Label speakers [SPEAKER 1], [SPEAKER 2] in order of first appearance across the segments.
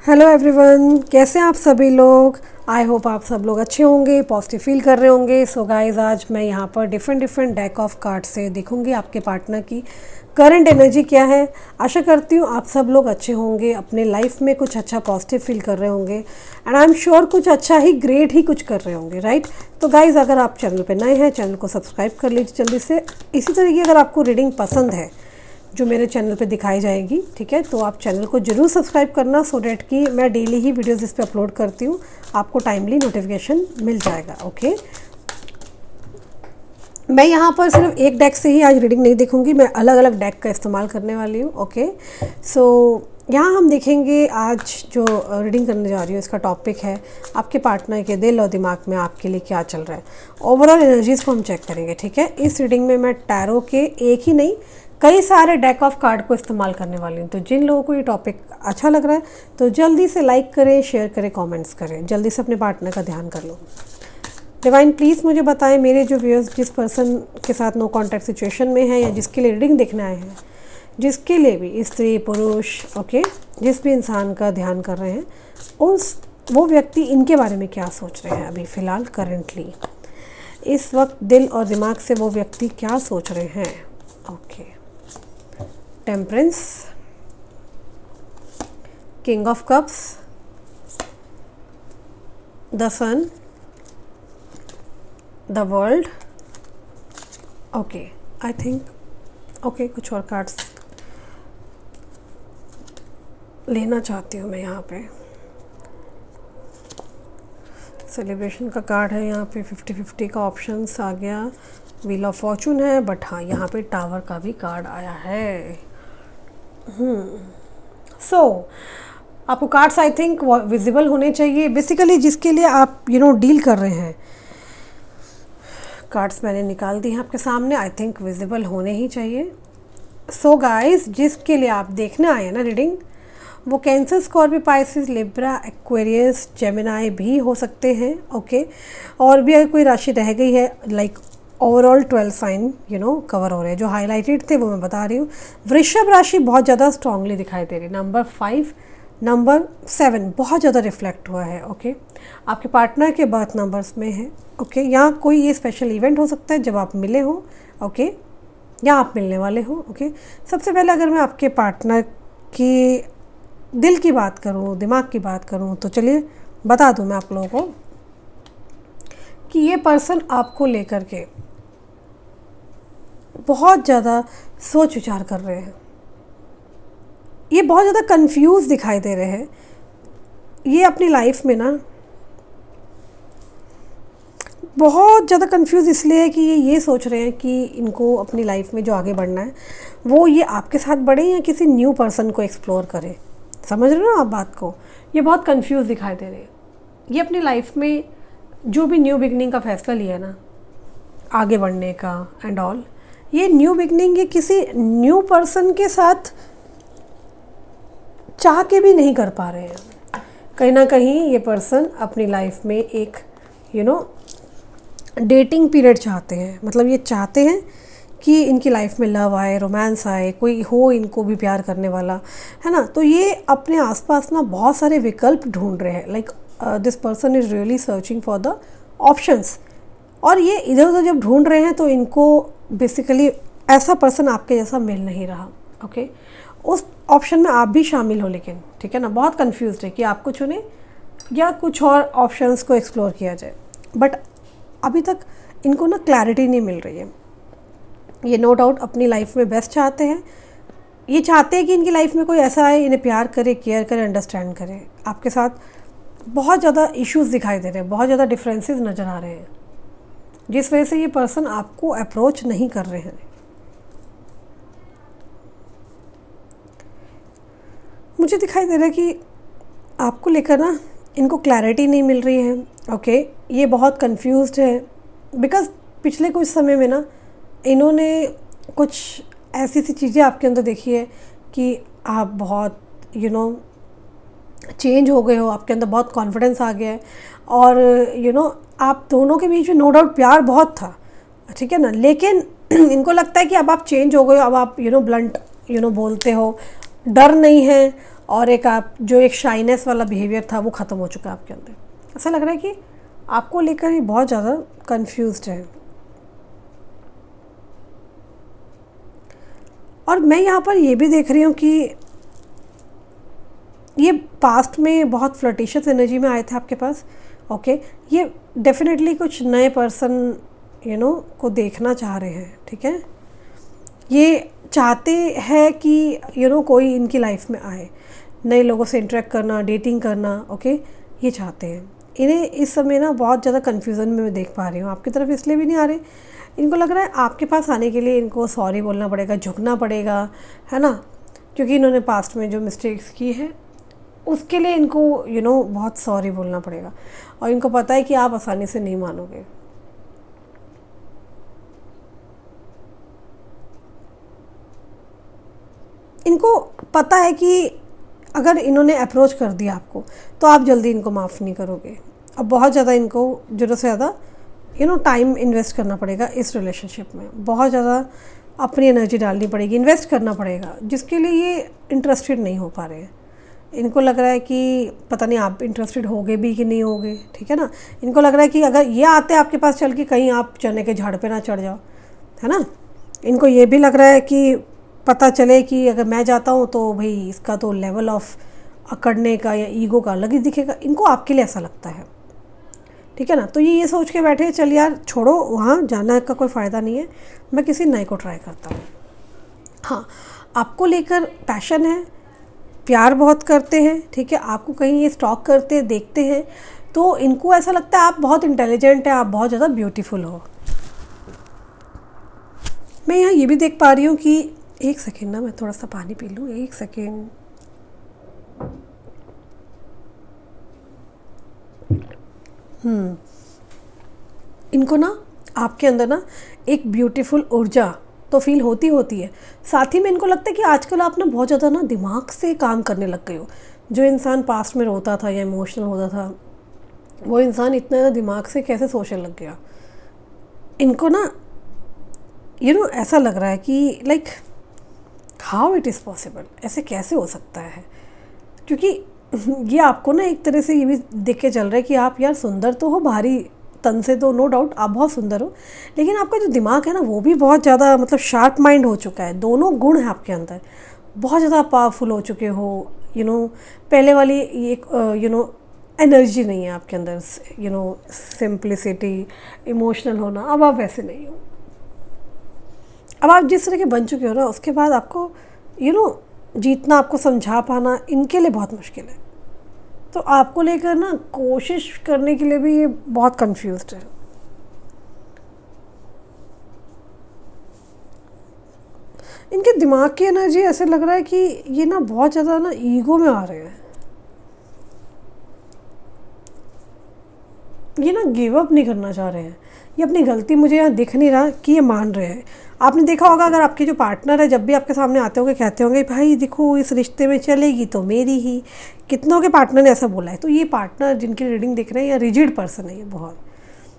[SPEAKER 1] Hello everyone, कैसे हैं आप सभी लोग। आई होप आप सब लोग अच्छे होंगे, पॉजिटिव फील कर रहे होंगे। सो गाइस, आज मैं यहाँ पर डिफरेंट डेक ऑफ कार्ड से देखूंगी आपके पार्टनर की करंट एनर्जी क्या है। आशा करती हूँ आप सब लोग अच्छे होंगे, अपने लाइफ में कुछ अच्छा पॉजिटिव फील कर रहे होंगे एंड आई एम श्योर कुछ अच्छा ही ग्रेट ही कुछ कर रहे होंगे, राइट। तो गाइज़, अगर आप चैनल पर नए हैं, चैनल को सब्सक्राइब कर लीजिए जल्दी से। इसी तरीके अगर आपको रीडिंग पसंद है जो मेरे चैनल पे दिखाई जाएगी, ठीक है, तो आप चैनल को ज़रूर सब्सक्राइब करना सो डैट कि मैं डेली ही वीडियोस इस पे अपलोड करती हूँ, आपको टाइमली नोटिफिकेशन मिल जाएगा। ओके, मैं यहाँ पर सिर्फ एक डेक से ही आज रीडिंग नहीं देखूँगी, मैं अलग अलग डेक का इस्तेमाल करने वाली हूँ। ओके, सो यहाँ हम देखेंगे आज जो रीडिंग करने जा रही हूँ, इसका टॉपिक है आपके पार्टनर के दिल और दिमाग में आपके लिए क्या चल रहा है। ओवरऑल एनर्जीज़ को हम चेक करेंगे, ठीक है। इस रीडिंग में मैं टैरो के एक ही नहीं कई सारे डेक ऑफ कार्ड को इस्तेमाल करने वाली हूँ। तो जिन लोगों को ये टॉपिक अच्छा लग रहा है तो जल्दी से लाइक करें, शेयर करें, कमेंट्स करें, जल्दी से अपने पार्टनर का ध्यान कर लो। डिवाइन प्लीज़ मुझे बताएं, मेरे जो व्यूअर्स जिस पर्सन के साथ नो कॉन्टैक्ट सिचुएशन में है या जिसके लिए रीडिंग देखने आए हैं, जिसके लिए भी स्त्री पुरुष, ओके, जिस भी इंसान का ध्यान कर रहे हैं, वो व्यक्ति इनके बारे में क्या सोच रहे हैं अभी फ़िलहाल करेंटली इस वक्त दिल और दिमाग से वो व्यक्ति क्या सोच रहे हैं। Okay, temperance, king of cups, the sun, the world. Okay, I think okay, कुछ और कार्ड्स लेना चाहती हूँ मैं यहाँ पे। सेलिब्रेशन का कार्ड है यहाँ पे, 50-50 का ऑप्शंस आ गया, व्हील ऑफ फॉर्चून है, बट हाँ यहाँ पे टावर का भी कार्ड आया है। सो आपको कार्ड्स आई थिंक विजिबल होने चाहिए बेसिकली, जिसके लिए आप डील कर रहे हैं। कार्ड्स मैंने निकाल दी हैं आपके सामने, आई थिंक विजिबल होने ही चाहिए। सो गाइस, जिसके लिए आप देखने आए हैं ना रीडिंग, वो cancer, Scorpio, Pisces, Libra, Aquarius, Gemini भी हो सकते हैं। ओके, और भी अगर कोई राशि रह गई है, लाइक ओवरऑल 12 साइन कवर हो रहे हैं। जो हाईलाइटेड थे वो मैं बता रही हूँ। वृषभ राशि बहुत ज़्यादा स्ट्रांगली दिखाई दे रही है। नंबर 5, नंबर 7 बहुत ज़्यादा रिफ्लेक्ट हुआ है। ओके, आपके पार्टनर के बर्थ नंबर्स में है। ओके, यहाँ कोई ये स्पेशल इवेंट हो सकता है जब आप मिले हो, ओके, या आप मिलने वाले हो। ओके, सबसे पहले अगर मैं आपके पार्टनर की दिल की बात करूँ, दिमाग की बात करूँ, तो चलिए बता दूँ मैं आप लोगों को कि ये पर्सन आपको लेकर के बहुत ज़्यादा सोच विचार कर रहे हैं। ये बहुत ज़्यादा कंफ्यूज दिखाई दे रहे हैं। ये अपनी लाइफ में ना बहुत ज़्यादा कंफ्यूज इसलिए है कि ये सोच रहे हैं कि इनको अपनी लाइफ में जो आगे बढ़ना है वो ये आपके साथ बढ़े या किसी न्यू पर्सन को एक्सप्लोर करें। समझ रहे हो आप बात को। ये बहुत कंफ्यूज दिखाई दे रहे हैं। ये अपनी लाइफ में जो भी न्यू बिगनिंग का फैसला लिया है ना, आगे बढ़ने का एंड ऑल, ये न्यू बिगनिंग ये किसी न्यू पर्सन के साथ चाह के भी नहीं कर पा रहे हैं। कहीं ना कहीं ये पर्सन अपनी लाइफ में एक डेटिंग पीरियड चाहते हैं। मतलब ये चाहते हैं कि इनकी लाइफ में लव आए, रोमांस आए, कोई हो इनको भी प्यार करने वाला, है ना। तो ये अपने आसपास ना बहुत सारे विकल्प ढूंढ रहे हैं। Like this person is really searching for the options. और ये इधर उधर जब ढूंढ रहे हैं तो इनको बेसिकली ऐसा पर्सन आपके जैसा मिल नहीं रहा। ओके, उस ऑप्शन में आप भी शामिल हो, लेकिन ठीक है ना, बहुत कंफ्यूज्ड है कि आपको चुने या कुछ और ऑप्शंस को एक्सप्लोर किया जाए। बट अभी तक इनको ना क्लैरिटी नहीं मिल रही है। ये नो डाउट अपनी लाइफ में बेस्ट चाहते हैं। ये चाहते हैं कि इनकी लाइफ में कोई ऐसा आए, इन्हें प्यार करे, केयर करे, अंडरस्टैंड करे। आपके साथ बहुत ज़्यादा इश्यूज़ दिखाई दे रहे हैं, बहुत ज़्यादा डिफरेंसेस नज़र आ रहे हैं, जिस वजह से ये पर्सन आपको अप्रोच नहीं कर रहे हैं। मुझे दिखाई दे रहा है कि आपको लेकर ना इनको क्लैरिटी नहीं मिल रही है। ओके, ये बहुत कंफ्यूज्ड है बिकॉज़ पिछले कुछ समय में ना इन्होंने कुछ ऐसी सी चीज़ें आपके अंदर देखी है कि आप बहुत चेंज हो गए हो, आपके अंदर बहुत कॉन्फिडेंस आ गया है और आप दोनों के बीच में नो डाउट प्यार बहुत था, ठीक है ना। लेकिन इनको लगता है कि अब आप चेंज हो गए हो, अब आप ब्लंट बोलते हो, डर नहीं है और एक आप जो एक शाइनेस वाला बिहेवियर था वो ख़त्म हो चुका है आपके अंदर। ऐसा लग रहा है कि आपको लेकर ही बहुत ज़्यादा कंफ्यूज्ड है। और मैं यहाँ पर ये भी देख रही हूँ कि ये पास्ट में बहुत फ्लर्टिशियस एनर्जी में आए थे आपके पास। ओके, ये डेफिनेटली कुछ नए पर्सन को देखना चाह रहे हैं, ठीक है। ये चाहते हैं कि कोई इनकी लाइफ में आए, नए लोगों से इंटरेक्ट करना, डेटिंग करना। ओके, ये चाहते हैं। इन्हें इस समय ना बहुत ज़्यादा कन्फ्यूज़न में मैं देख पा रही हूँ। आपकी तरफ इसलिए भी नहीं आ रहे, इनको लग रहा है आपके पास आने के लिए इनको सॉरी बोलना पड़ेगा, झुकना पड़ेगा, है ना, क्योंकि इन्होंने पास्ट में जो मिस्टेक्स की है उसके लिए इनको बहुत सॉरी बोलना पड़ेगा। और इनको पता है कि आप आसानी से नहीं मानोगे। इनको पता है कि अगर इन्होंने अप्रोच कर दिया आपको तो आप जल्दी इनको माफ़ नहीं करोगे। अब बहुत ज़्यादा इनको ज़रूरत से ज़्यादा टाइम इन्वेस्ट करना पड़ेगा इस रिलेशनशिप में, बहुत ज़्यादा अपनी एनर्जी डालनी पड़ेगी, इन्वेस्ट करना पड़ेगा, जिसके लिए ये इंटरेस्टेड नहीं हो पा रहे हैं। इनको लग रहा है कि पता नहीं आप इंटरेस्टेड होगे भी कि नहीं होगे, ठीक है ना। इनको लग रहा है कि अगर ये आते आपके पास चल के कहीं आप चने के झाड़ पे ना चढ़ जाओ, है ना। इनको ये भी लग रहा है कि पता चले कि अगर मैं जाता हूँ तो भाई इसका तो लेवल ऑफ अकड़ने का या ईगो का अलग ही दिखेगा। इनको आपके लिए ऐसा लगता है, ठीक है ना। तो ये सोच के बैठे, चल यार छोड़ो, वहाँ जाना का कोई फ़ायदा नहीं है, मैं किसी नए को ट्राई करता हूँ। हाँ, आपको लेकर पैशन है, प्यार बहुत करते हैं, ठीक है। आपको कहीं ये स्टॉक करते हैं, देखते हैं, तो इनको ऐसा लगता है आप बहुत इंटेलिजेंट है, आप बहुत ज़्यादा ब्यूटीफुल हो। मैं यहाँ ये भी देख पा रही हूँ कि एक सेकेंड ना, मैं थोड़ा सा पानी पी लूँ, एक सेकेंड। इनको ना आपके अंदर ना एक ब्यूटीफुल ऊर्जा तो फील होती है। साथ ही में इनको लगता है कि आजकल आप ना बहुत ज़्यादा ना दिमाग से काम करने लग गए हो। जो इंसान पास्ट में रोता था या इमोशनल होता था, वो इंसान इतना ज़्यादा दिमाग से कैसे सोचने लग गया। इनको ना ऐसा लग रहा है कि like how it is possible, ऐसे कैसे हो सकता है। क्योंकि ये आपको ना एक तरह से ये भी देख के चल रहा है कि आप यार सुंदर तो हो, भारी तन से तो नो डाउट आप बहुत सुंदर हो, लेकिन आपका जो दिमाग है ना वो भी बहुत ज़्यादा मतलब शार्प माइंड हो चुका है। दोनों गुण हैं आपके अंदर, बहुत ज़्यादा पावरफुल हो चुके हो। पहले वाली एक एनर्जी नहीं है आपके अंदर, सिंप्लिसिटी, इमोशनल होना, अब आप वैसे नहीं हो। अब आप जिस तरह के बन चुके हो ना, उसके बाद आपको जीतना, आपको समझा पाना इनके लिए बहुत मुश्किल है। तो आपको लेकर ना कोशिश करने के लिए भी ये बहुत कंफ्यूज्ड है। इनके दिमाग की एनर्जी ऐसे लग रहा है कि ये ना बहुत ज़्यादा ना ईगो में आ रहे हैं। ये ना गिव अप नहीं करना चाह रहे हैं। ये अपनी गलती, मुझे यहाँ दिख नहीं रहा कि ये मान रहे हैं। आपने देखा होगा, अगर आपके जो पार्टनर है जब भी आपके सामने आते होंगे कहते होंगे भाई देखो इस रिश्ते में चलेगी तो मेरी ही। कितनों के पार्टनर ने ऐसा बोला है। तो ये पार्टनर जिनकी रीडिंग दिख रहे हैं, या रिजिड पर्सन है ये बहुत,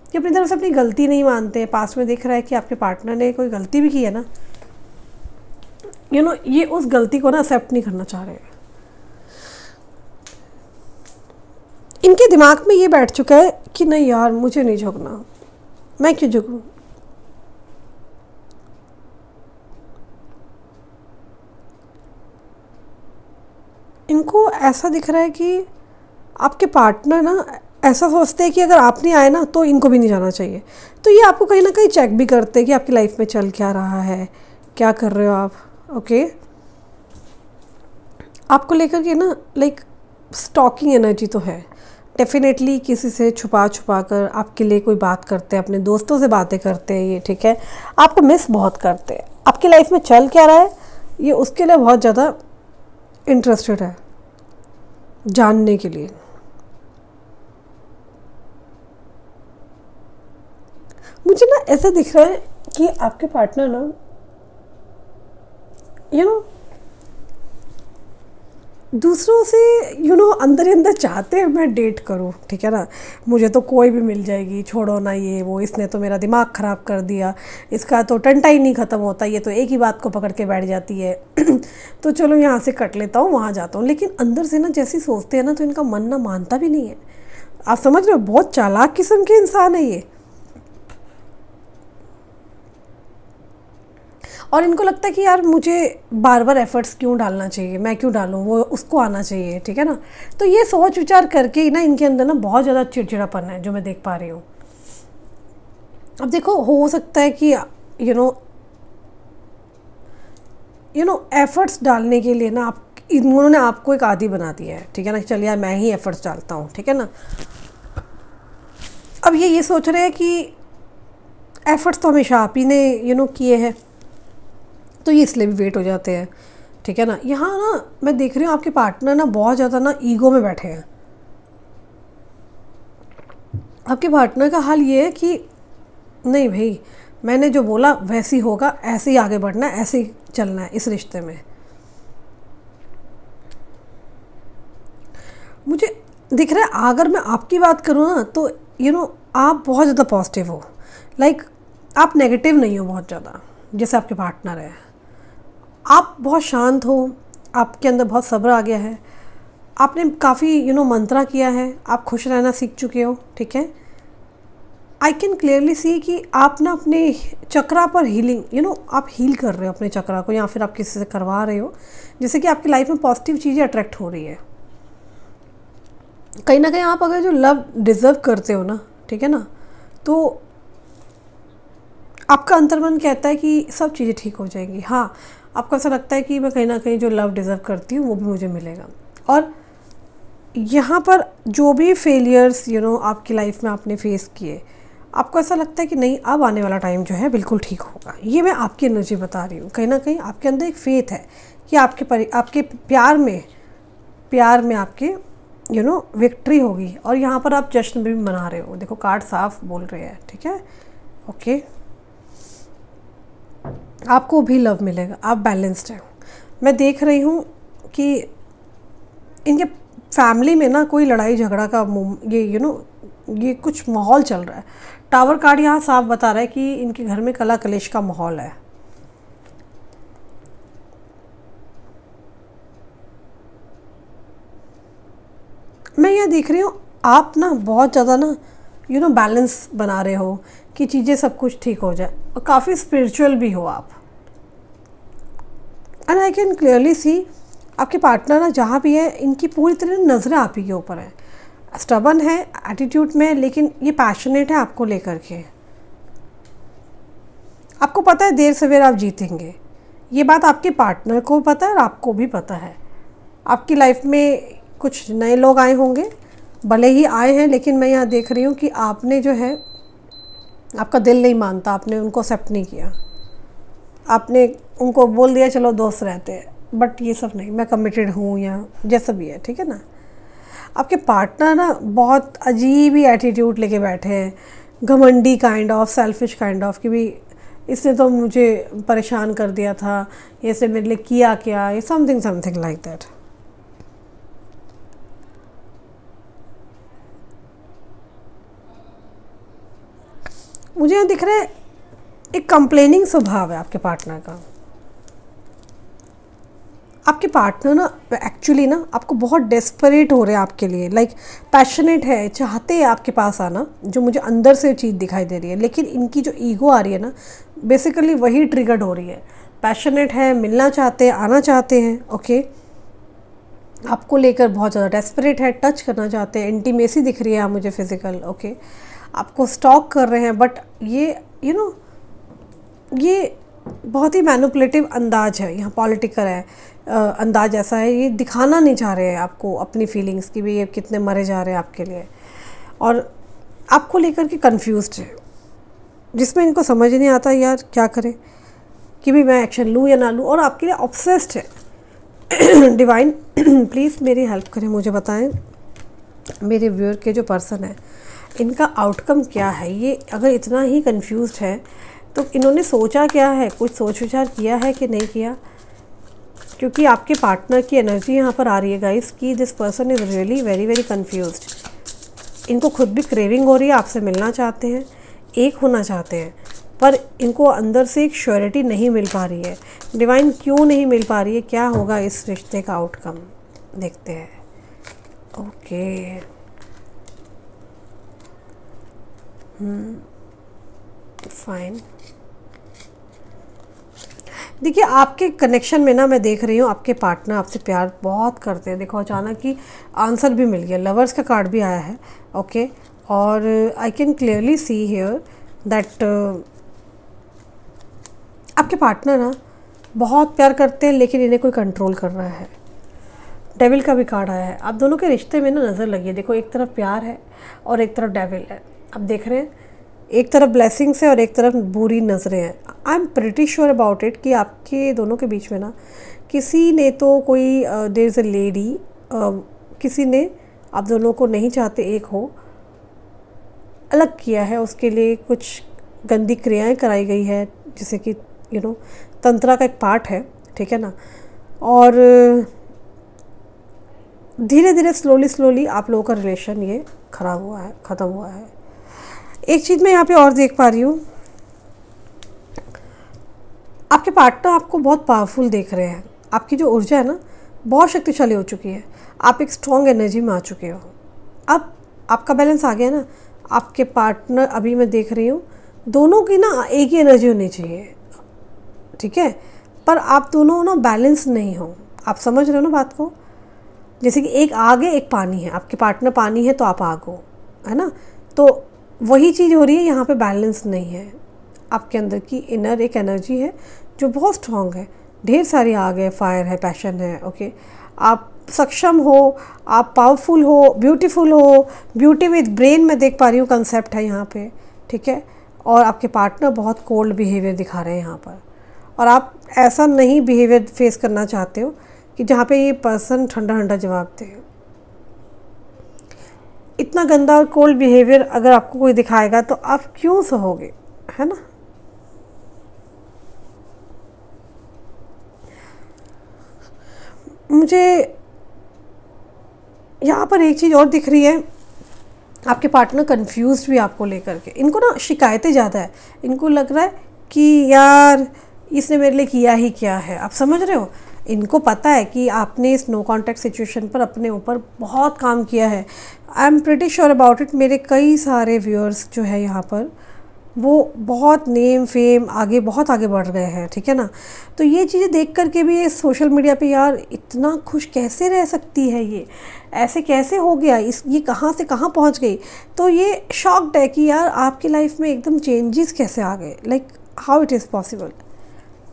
[SPEAKER 1] ये अपनी तरफ से अपनी गलती नहीं मानते। पास्ट में दिख रहा है कि आपके पार्टनर ने कोई गलती भी की है ना, ये उस गलती को ना एक्सेप्ट नहीं करना चाह रहे हैं। इनके दिमाग में ये बैठ चुका है कि नहीं यार मुझे नहीं झुकना, मैं क्यों झुकूं। इनको ऐसा दिख रहा है कि आपके पार्टनर ना ऐसा सोचते हैं कि अगर आप नहीं आए ना तो इनको भी नहीं जाना चाहिए। तो ये आपको कहीं ना कहीं चेक भी करते हैं कि आपकी लाइफ में चल क्या रहा है, क्या कर रहे हो आप। ओके, आपको लेकर के ना लाइक स्टॉकिंग एनर्जी तो है डेफिनेटली। किसी से छुपा छुपा कर आपके लिए कोई बात करते हैं, अपने दोस्तों से बातें करते हैं ये, ठीक है। आपको मिस बहुत करते हैं। आपकी लाइफ में चल क्या रहा है ये उसके लिए बहुत ज़्यादा इंटरेस्टेड है जानने के लिए। मुझे ना ऐसा दिख रहा है कि आपके पार्टनर ना दूसरों से अंदर ही अंदर चाहते हैं मैं डेट करूं, ठीक है ना, मुझे तो कोई भी मिल जाएगी, छोड़ो ना ये वो, इसने तो मेरा दिमाग ख़राब कर दिया, इसका तो टंटा ही नहीं ख़त्म होता, ये तो एक ही बात को पकड़ के बैठ जाती है तो चलो यहाँ से कट लेता हूँ, वहाँ जाता हूँ। लेकिन अंदर से ना जैसे सोचते हैं ना तो इनका मन ना मानता भी नहीं है। आप समझ रहे हो, बहुत चालाक किस्म के इंसान है ये। और इनको लगता है कि यार मुझे बार बार एफर्ट्स क्यों डालना चाहिए, मैं क्यों डालूँ, वो उसको आना चाहिए, ठीक है ना। तो ये सोच विचार करके ही ना इनके अंदर ना बहुत ज़्यादा चिड़चिड़ापन है जो मैं देख पा रही हूँ। अब देखो, हो सकता है कि एफर्ट्स डालने के लिए ना इन्होंने आपको एक आदी बना दिया है, ठीक है ना, चल यार मैं ही एफर्ट्स डालता हूँ, ठीक है ना। अब ये सोच रहे हैं कि एफर्ट्स तो हमेशा आप ही ने किए हैं, तो ये इसलिए भी वेट हो जाते हैं, ठीक है ना। यहाँ ना मैं देख रही हूँ आपके पार्टनर ना बहुत ज़्यादा ना ईगो में बैठे हैं। आपके पार्टनर का हाल ये है कि नहीं भाई, मैंने जो बोला वैसे ही होगा, ऐसे ही आगे बढ़ना है, ऐसे ही चलना है इस रिश्ते में। मुझे दिख रहा है, अगर मैं आपकी बात करूँ ना तो आप बहुत ज़्यादा पॉजिटिव हो, लाइक आप नेगेटिव नहीं हो बहुत ज़्यादा, जैसे आपके पार्टनर है। आप बहुत शांत हो, आपके अंदर बहुत सब्र आ गया है, आपने काफ़ी मंत्रा किया है, आप खुश रहना सीख चुके हो, ठीक है। आई कैन क्लियरली सी कि आप ना अपने चक्रा पर हीलिंग आप हील कर रहे हो अपने चक्रा को, या फिर आप किसी से करवा रहे हो, जिससे कि आपकी लाइफ में पॉजिटिव चीज़ें अट्रैक्ट हो रही है। कहीं ना कहीं आप अगर जो लव डिज़र्व करते हो ना, ठीक है ना, तो आपका अंतर्मन कहता है कि सब चीज़ें ठीक हो जाएंगी। हाँ, आपको ऐसा लगता है कि मैं कहीं ना कहीं जो लव डिज़र्व करती हूँ वो भी मुझे मिलेगा। और यहाँ पर जो भी फेलियर्स आपकी लाइफ में आपने फेस किए, आपको ऐसा लगता है कि नहीं, अब आने वाला टाइम जो है बिल्कुल ठीक होगा। ये मैं आपकी एनर्जी बता रही हूँ। कहीं ना कहीं आपके अंदर एक फेथ है कि आपके प्यार में आपके विक्ट्री होगी, और यहाँ पर आप जश्न भी मना रहे हो। देखो, कार्ड साफ बोल रहे हैं, ठीक है, ओके। आपको भी लव मिलेगा, आप बैलेंस्ड हैं। मैं देख रही हूँ कि इनके फैमिली में ना कोई लड़ाई झगड़ा का ये कुछ माहौल चल रहा है। टावर कार्ड यहाँ साफ बता रहा है कि इनके घर में कला कलेश का माहौल है। मैं यहाँ देख रही हूँ आप ना बहुत ज़्यादा ना बैलेंस बना रहे हो कि चीज़ें सब कुछ ठीक हो जाए, और काफ़ी स्पिरिचुअल भी हो आप। And I can clearly see आपके पार्टनर ना जहाँ भी है, इनकी पूरी तरह नज़रें आप ही के ऊपर है। स्टबन है एटीट्यूड में, लेकिन ये पैशनेट है आपको लेकर के। आपको पता है देर सवेर आप जीतेंगे, ये बात आपके पार्टनर को पता है और आपको भी पता है। आपकी लाइफ में कुछ नए लोग आए होंगे, भले ही आए हैं, लेकिन मैं यहाँ देख रही हूँ कि आपने जो है, आपका दिल नहीं मानता, आपने उनको एक्सेप्ट नहीं किया, आपने उनको बोल दिया चलो दोस्त रहते हैं, बट ये सब नहीं, मैं कमिटेड हूँ या जैसा भी है, ठीक है ना। आपके पार्टनर ना बहुत अजीब ही एटीट्यूड लेके बैठे हैं, घमंडी kind of, selfish kind of, कि भी इसने तो मुझे परेशान कर दिया था, ये इसने मेरे लिए किया क्या, ये समथिंग लाइक दैट। मुझे यहाँ दिख रहा है एक कंप्लेनिंग स्वभाव है आपके पार्टनर का। आपके पार्टनर ना एक्चुअली ना आपको बहुत डेस्परेट हो रहे हैं आपके लिए, लाइक पैशनेट है, चाहते हैं आपके पास आना, जो मुझे अंदर से चीज़ दिखाई दे रही है। लेकिन इनकी जो ईगो आ रही है ना, बेसिकली वही ट्रिगर्ड हो रही है। पैशनेट है, मिलना चाहते हैं, आना चाहते हैं, ओके, आपको लेकर बहुत ज़्यादा डेस्परेट है, टच करना चाहते हैं, इंटीमेसी दिख रही है मुझे फिज़िकल, ओके, आपको स्टॉक कर रहे हैं। बट ये ये बहुत ही मैनिपुलेटिव अंदाज है, यहाँ पॉलिटिकल है, अंदाज ऐसा है, ये दिखाना नहीं चाह रहे हैं आपको अपनी फीलिंग्स की भी, ये कितने मरे जा रहे हैं आपके लिए, और आपको लेकर के कंफ्यूज्ड है, जिसमें इनको समझ नहीं आता यार क्या करें, कि भी मैं एक्शन लूँ या ना लूँ, और आपके लिए ऑब्सेस्ड है। डिवाइन प्लीज़ मेरी हेल्प करें, मुझे बताएं मेरे व्यूअर के जो पर्सन है, इनका आउटकम क्या है। ये अगर इतना ही कंफ्यूज्ड है तो इन्होंने सोचा क्या है, कुछ सोच विचार किया है कि नहीं किया, क्योंकि आपके पार्टनर की एनर्जी यहाँ पर आ रही है गाइस कि this person is really very very confused. इनको खुद भी क्रेविंग हो रही है, आपसे मिलना चाहते हैं, एक होना चाहते हैं, पर इनको अंदर से एक श्योरिटी नहीं मिल पा रही है। डिवाइन क्यों नहीं मिल पा रही है, क्या होगा इस रिश्ते का आउटकम, देखते हैं। Okay, fine. देखिए आपके कनेक्शन में ना मैं देख रही हूँ आपके पार्टनर आपसे प्यार बहुत करते हैं। देखो अचानक ही आंसर भी मिल गया, लवर्स का कार्ड भी आया है। ओके, और I can clearly see here that आपके पार्टनर ना बहुत प्यार करते हैं, लेकिन इन्हें कोई कंट्रोल कर रहा है। डेविल का भी कार्ड आया है। आप दोनों के रिश्ते में ना नज़र लगी है। देखो एक तरफ प्यार है और एक तरफ डेविल है। आप देख रहे हैं एक तरफ ब्लेसिंग्स है और एक तरफ बुरी नज़रें हैं। I am pretty sure about it कि आपके दोनों के बीच में ना किसी ने तो कोई देयर इज़ अ लेडी, किसी ने आप दोनों को नहीं चाहते एक हो, अलग किया है। उसके लिए कुछ गंदी क्रियाएं कराई गई है, जैसे कि तंत्रा का एक पार्ट है, ठीक है ना। और धीरे धीरे स्लोली आप लोगों का रिलेशन ये ख़राब हुआ है, ख़त्म हुआ है। एक चीज़ मैं यहाँ पे और देख पा रही हूँ, आपके पार्टनर आपको बहुत पावरफुल देख रहे हैं। आपकी जो ऊर्जा है ना बहुत शक्तिशाली हो चुकी है। आप एक स्ट्रॉन्ग एनर्जी में आ चुके हो। अब आपका बैलेंस आ गया ना। आपके पार्टनर अभी मैं देख रही हूँ दोनों की ना एक ही एनर्जी होनी चाहिए, ठीक है, पर आप दोनों ना बैलेंस नहीं हो। आप समझ रहे हो ना बात को, जैसे कि एक आग है एक पानी है। आपके पार्टनर पानी है तो आप आग हो, है ना। तो वही चीज़ हो रही है यहाँ पे, बैलेंस नहीं है। आपके अंदर की इनर एक एनर्जी है जो बहुत स्ट्रॉन्ग है, ढेर सारी आग है, फायर है, पैशन है। ओके, आप सक्षम हो, आप पावरफुल हो, ब्यूटीफुल हो। ब्यूटी विद ब्रेन मैं देख पा रही हूँ कंसेप्ट है यहाँ पे, ठीक है। और आपके पार्टनर बहुत कोल्ड बिहेवियर दिखा रहे हैं यहाँ पर, और आप ऐसा नहीं बिहेवियर फेस करना चाहते हो कि जहाँ पे ये पर्सन ठंडा ठंडा जवाब दे। इतना गंदा और कोल्ड बिहेवियर अगर आपको कोई दिखाएगा तो आप क्यों सहोगे, है ना। मुझे यहाँ पर एक चीज़ और दिख रही है, आपके पार्टनर कंफ्यूज्ड भी आपको लेकर के। इनको ना शिकायतें ज़्यादा है। इनको लग रहा है कि यार इसने मेरे लिए किया ही क्या है। आप समझ रहे हो, इनको पता है कि आपने इस नो कॉन्टैक्ट सिचुएशन पर अपने ऊपर बहुत काम किया है। I am pretty sure about it. मेरे कई सारे व्यूअर्स जो है यहाँ पर वो बहुत नेम फेम आगे बहुत आगे बढ़ गए हैं, ठीक है ना। तो ये चीज़ें देख कर के भी ये सोशल मीडिया पे यार इतना खुश कैसे रह सकती है, ये ऐसे कैसे हो गया, ये कहाँ से कहाँ पहुँच गई। तो ये शॉक्ड है कि यार आपकी लाइफ में एकदम चेंजेस कैसे आ गए, like how it is possible,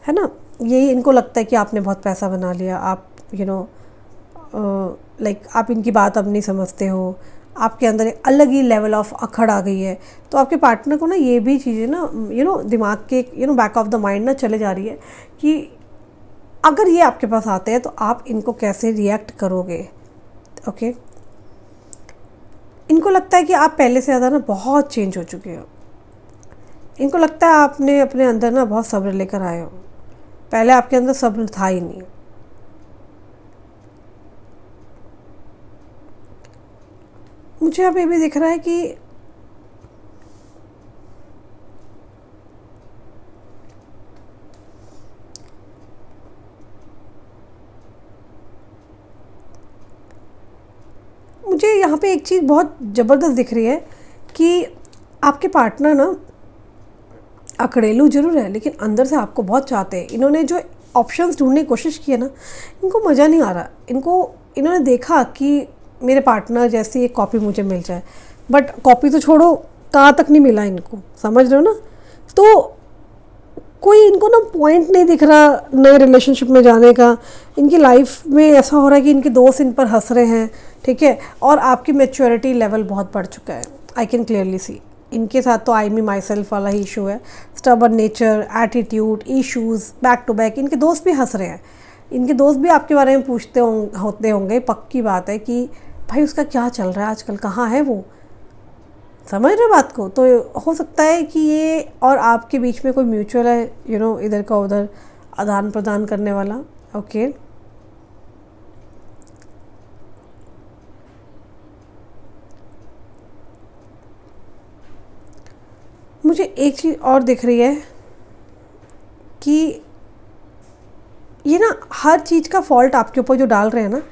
[SPEAKER 1] है ना। यही इनको लगता है कि आपने बहुत पैसा बना लिया, आप लाइक आप इनकी बात अब नहीं समझते हो, आपके अंदर एक अलग ही लेवल ऑफ अखड़ आ गई है। तो आपके पार्टनर को ना ये भी चीज़ें ना दिमाग के बैक ऑफ द माइंड ना चले जा रही है कि अगर ये आपके पास आते हैं तो आप इनको कैसे रिएक्ट करोगे। ओके, इनको लगता है कि आप पहले से ज़्यादा ना बहुत चेंज हो चुके हो। इनको लगता है आपने अपने अंदर ना बहुत सब्र लेकर आए हो, पहले आपके अंदर सब्र था ही नहीं। मुझे अब ये भी दिख रहा है कि मुझे यहाँ पे एक चीज़ बहुत ज़बरदस्त दिख रही है कि आपके पार्टनर ना अकड़ेलू जरूर है, लेकिन अंदर से आपको बहुत चाहते हैं। इन्होंने जो ऑप्शंस ढूंढने की कोशिश की है ना, इनको मज़ा नहीं आ रहा। इन्होंने देखा कि मेरे पार्टनर जैसी एक कॉपी मुझे मिल जाए, बट कॉपी तो छोड़ो, कहाँ तक नहीं मिला इनको, समझ रहे हो ना। तो कोई इनको ना पॉइंट नहीं दिख रहा नए रिलेशनशिप में जाने का। इनकी लाइफ में ऐसा हो रहा है कि इनके दोस्त इन पर हंस रहे हैं, ठीक है, और आपकी मैच्योरिटी लेवल बहुत बढ़ चुका है। आई कैन क्लियरली सी इनके साथ तो आई मी माई सेल्फ वाला ही इशू है, stubborn nature, attitude, issues back to back. इनके दोस्त भी हंस रहे हैं, इनके दोस्त भी आपके बारे में पूछते होते होंगे। पक्की बात है कि भाई उसका क्या चल रहा है आजकल, कहाँ है वो, समझ रहे बात को। तो हो सकता है कि ये और आपके बीच में कोई म्यूचुअल है, इधर का उधर आदान प्रदान करने वाला। ओके, मुझे एक चीज़ और दिख रही है कि ये ना हर चीज़ का फॉल्ट आपके ऊपर जो डाल रहे हैं ना,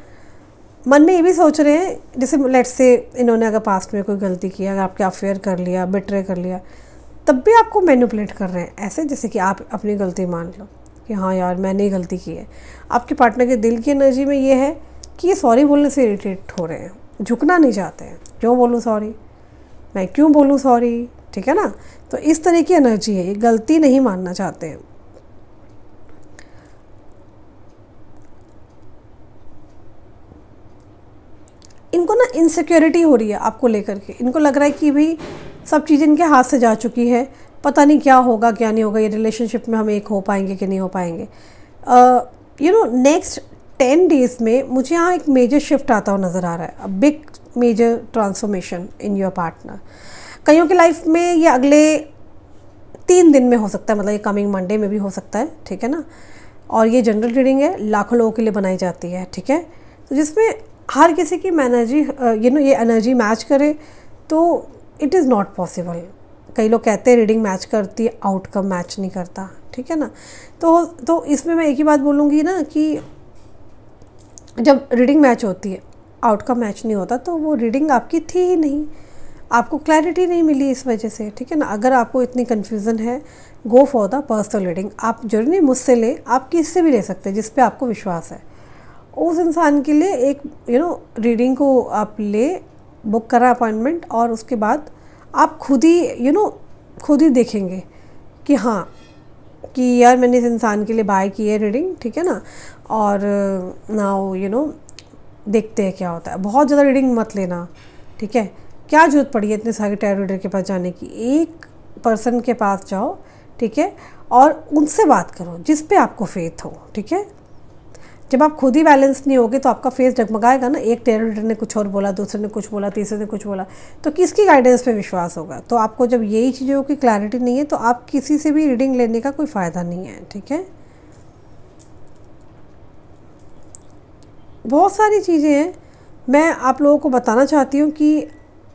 [SPEAKER 1] मन में ये भी सोच रहे हैं, जैसे लेट्स से इन्होंने अगर पास्ट में कोई गलती की, अगर आपके अफेयर कर लिया, बिट्रे कर लिया, तब भी आपको मैनिपुलेट कर रहे हैं ऐसे जैसे कि आप अपनी गलती मान लो कि हाँ यार मैंने ही गलती की है। आपके पार्टनर के दिल की एनर्जी में ये है कि ये सॉरी बोलने से इरिटेट हो रहे हैं, झुकना नहीं चाहते हैं। क्यों बोलूँ सॉरी, मैं क्यों बोलूँ सॉरी, ठीक है ना। तो इस तरह की एनर्जी है, ये गलती नहीं मानना चाहते हैं। इनको ना इनसिक्योरिटी हो रही है आपको लेकर के। इनको लग रहा है कि भाई सब चीज़ें इनके हाथ से जा चुकी है, पता नहीं क्या होगा क्या नहीं होगा, ये रिलेशनशिप में हम एक हो पाएंगे कि नहीं हो पाएंगे। नेक्स्ट 10 डेज़ में मुझे यहाँ एक मेजर शिफ्ट आता हुआ नज़र आ रहा है, a big major transformation in your partner. कईयों की लाइफ में ये अगले 3 दिन में हो सकता है, मतलब ये कमिंग मंडे में भी हो सकता है, ठीक है ना। और ये जनरल रीडिंग है, लाखों लोगों के लिए बनाई जाती है, ठीक है। तो जिसमें हर किसी की एनर्जी ये एनर्जी मैच करे तो इट इज़ नॉट पॉसिबल। कई लोग कहते हैं रीडिंग मैच करती है, आउटकम मैच नहीं करता, ठीक है ना। तो इसमें मैं एक ही बात बोलूँगी ना कि जब रीडिंग मैच होती है, आउटकम मैच नहीं होता, तो वो रीडिंग आपकी थी ही नहीं, आपको क्लैरिटी नहीं मिली इस वजह से, ठीक है ना। अगर आपको इतनी कन्फ्यूज़न है, go for the personal reading. आप जरूरी नहीं मुझसे ले, आप किससे भी ले सकते हैं जिस पे आपको विश्वास है। उस इंसान के लिए एक रीडिंग को आप ले, बुक करा अपॉइंटमेंट, और उसके बाद आप खुद ही खुद ही देखेंगे कि हाँ कि यार मैंने इस इंसान के लिए बाय की है रीडिंग, ठीक है ना। और नाउ देखते हैं क्या होता है। बहुत ज़्यादा रीडिंग मत लेना, ठीक है। क्या ज़रूरत पड़ी है इतने सारे टैरो रीडर के पास जाने की। एक पर्सन के पास जाओ, ठीक है, और उनसे बात करो जिस पे आपको फेथ हो, ठीक है। जब आप खुद ही बैलेंस नहीं होगे तो आपका फेस डगमगाएगा ना। एक टैरो रीडर ने कुछ और बोला, दूसरे ने कुछ बोला, तीसरे ने कुछ बोला, तो किसकी गाइडेंस पे विश्वास होगा। तो आपको जब यही चीज़ों की क्लैरिटी नहीं है तो आप किसी से भी रीडिंग लेने का कोई फ़ायदा नहीं है, ठीक है। बहुत सारी चीज़ें हैं, मैं आप लोगों को बताना चाहती हूँ कि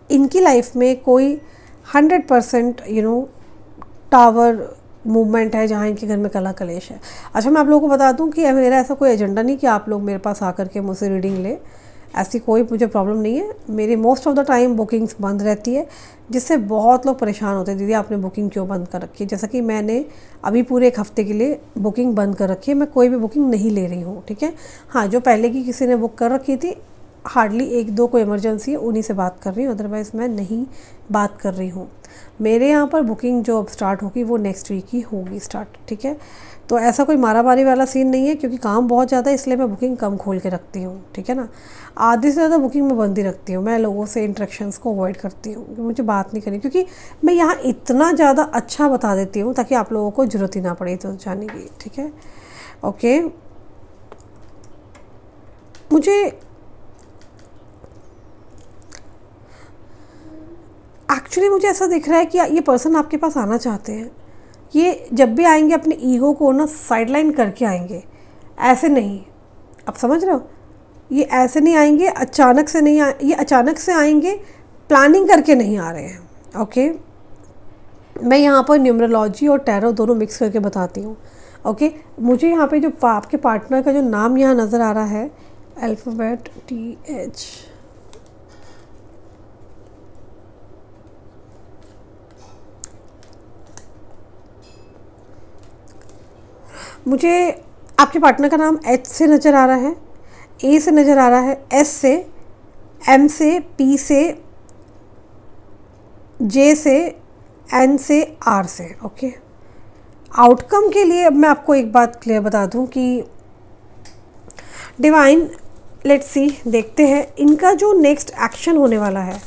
[SPEAKER 1] इनकी लाइफ में कोई 100% टावर मूवमेंट है जहाँ इनके घर में कला कलेश है। अच्छा, मैं आप लोगों को बता दूं कि मेरा ऐसा कोई एजेंडा नहीं कि आप लोग मेरे पास आकर के मुझसे रीडिंग ले, ऐसी कोई मुझे प्रॉब्लम नहीं है। मेरी most of the time bookings बंद रहती है, जिससे बहुत लोग परेशान होते हैं, दीदी आपने बुकिंग क्यों बंद कर रखी है। जैसा कि मैंने अभी पूरे 1 हफ्ते के लिए बुकिंग बंद कर रखी है, मैं कोई भी बुकिंग नहीं ले रही हूँ, ठीक है। हाँ, जो पहले की किसी ने बुक कर रखी थी, हार्डली 1-2 कोई इमरजेंसी है, उन्हीं से बात कर रही हूँ, अदरवाइज़ मैं नहीं बात कर रही हूँ। मेरे यहाँ पर बुकिंग जो अब स्टार्ट होगी वो नेक्स्ट वीक ही होगी स्टार्ट, ठीक है। तो ऐसा कोई मारामारी वाला सीन नहीं है, क्योंकि काम बहुत ज़्यादा है, इसलिए मैं बुकिंग कम खोल के रखती हूँ, ठीक है ना। आधे से ज़्यादा बुकिंग मैं बंद ही रखती हूँ। मैं लोगों से इंटरेक्शंस को अवॉइड करती हूँ, मुझे बात नहीं करनी, क्योंकि मैं यहाँ इतना ज़्यादा अच्छा बता देती हूँ ताकि आप लोगों को ज़रूरत ही ना पड़े तो जाने की, ठीक है। ओके, मुझे एक्चुअली मुझे ऐसा दिख रहा है कि ये पर्सन आपके पास आना चाहते हैं। ये जब भी आएंगे अपने ईगो को ना साइडलाइन करके आएंगे, ऐसे नहीं। आप समझ रहे हो, ये ऐसे नहीं आएंगे, अचानक से नहीं ये अचानक से आएंगे, प्लानिंग करके नहीं आ रहे हैं। ओके, मैं यहाँ पर न्यूमरोलॉजी और टैरो दोनों मिक्स करके बताती हूँ। ओके, मुझे यहाँ पे जो आपके पार्टनर का जो नाम यहाँ नज़र आ रहा है, अल्फ़ाबेट TH, मुझे आपके पार्टनर का नाम H से नज़र आ रहा है, A से नज़र आ रहा है, S से, M से, P से, J से, N से, R से। ओके, आउटकम के लिए अब मैं आपको एक बात क्लियर बता दूं कि डिवाइन, लेट्स सी, देखते हैं इनका जो नेक्स्ट एक्शन होने वाला है